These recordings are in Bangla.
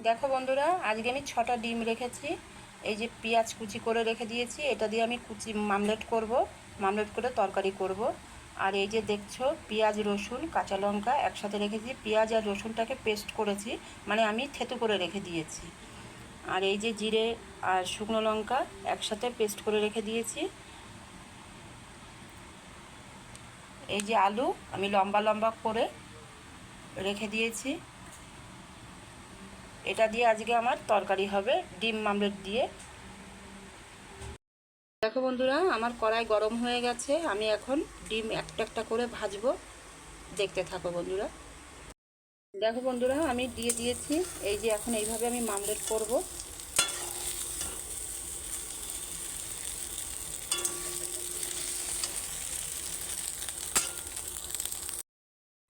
দেখো বন্ধুরা, আজকে আমি 6টা ডিম রেখেছি। এই যে পেঁয়াজ কুচি করে রেখে দিয়েছি, এটা দিয়ে আমি মামলেট করব, মামলেট করে তরকারি করব। আর এই যে দেখছো পেঁয়াজ রসুন কাঁচা লঙ্কা একসাথে রেখেছি, পেঁয়াজ আর রসুনটাকে পেস্ট করেছি, মানে আমি থেতু করে রেখে দিয়েছি। আর এই যে জিরে আর শুকনো লঙ্কা একসাথে পেস্ট করে রেখে দিয়েছি। এই যে আলু আমি লম্বা লম্বা করে রেখে দিয়েছি। এটা দিয়ে আজকে আমার তরকারি হবে, ডিম মামলেট দিয়ে। দেখো বন্ধুরা, আমার কড়াই গরম হয়ে গেছে, আমি এখন ডিম একটা একটা করে ভাজবো, দেখতে থাকো বন্ধুরা। দেখো বন্ধুরা, আমি দিয়ে দিয়েছি। এই যে এখন এইভাবে আমি মামলেট করব।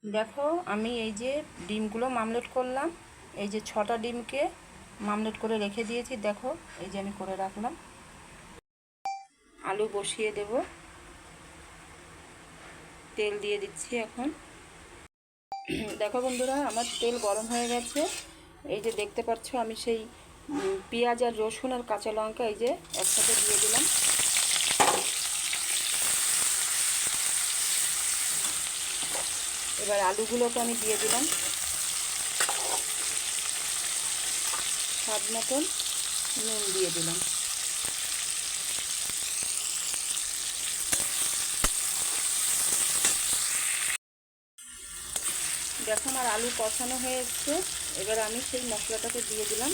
দেখো আমি এই যে ডিমগুলো মামলেট করলাম, এই যে 6টা ডিমকে মামলেট করে রেখে দিয়েছি। দেখো এই যে আমি করে রাখলাম। আলু বসিয়ে দেব, তেল দিয়ে দিচ্ছি এখন। দেখো বন্ধুরা, আমার তেল গরম হয়ে গেছে। এই যে দেখতে পাচ্ছ আমি সেই পেঁয়াজ আর রসুন আর কাঁচা লঙ্কা এই যে একসাথে দিয়ে দিলাম। এবার আলুগুলোকে আমি দিয়ে দিলাম, স্বাদ মতন নুন দিয়ে দিলাম। দেখো আমার আলু কষানো হয়ে এসছে, এবার আমি সেই মশলাটাকে দিয়ে দিলাম।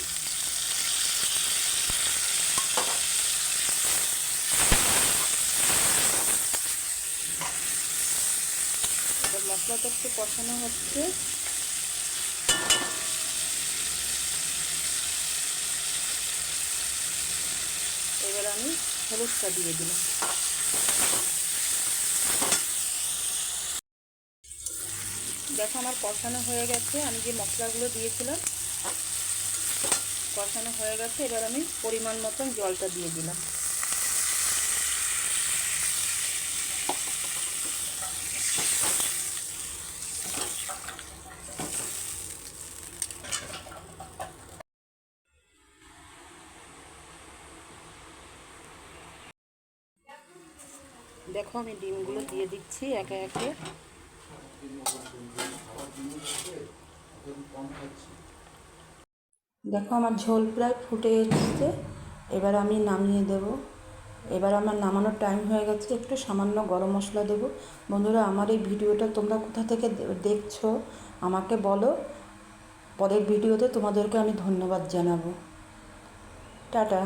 এবার মশলাটা একটু কষানো হচ্ছে, এবার আমি হলুদটা দিয়ে দিলাম। দেখো আমার কষানো হয়ে গেছে, আমি যে মশলাগুলো দিয়েছিলাম কষানো হয়ে গেছে। এবার আমি পরিমাণ মতন জলটা দিয়ে দিলাম। দেখো আমি ডিমগুলো দিয়ে দিচ্ছি একে একে। দেখো আমার ঝোল প্রায় ফুটে এসছে, এবার আমি নামিয়ে দেব। এবার আমার নামানোর টাইম হয়ে গেছে, একটু সামান্য গরম মশলা দেব। বন্ধুরা, আমার এই ভিডিওটা তোমরা কোথা থেকে দেখছো আমাকে বলো, পরের ভিডিওতে তোমাদেরকে আমি ধন্যবাদ জানাবো। টাটা।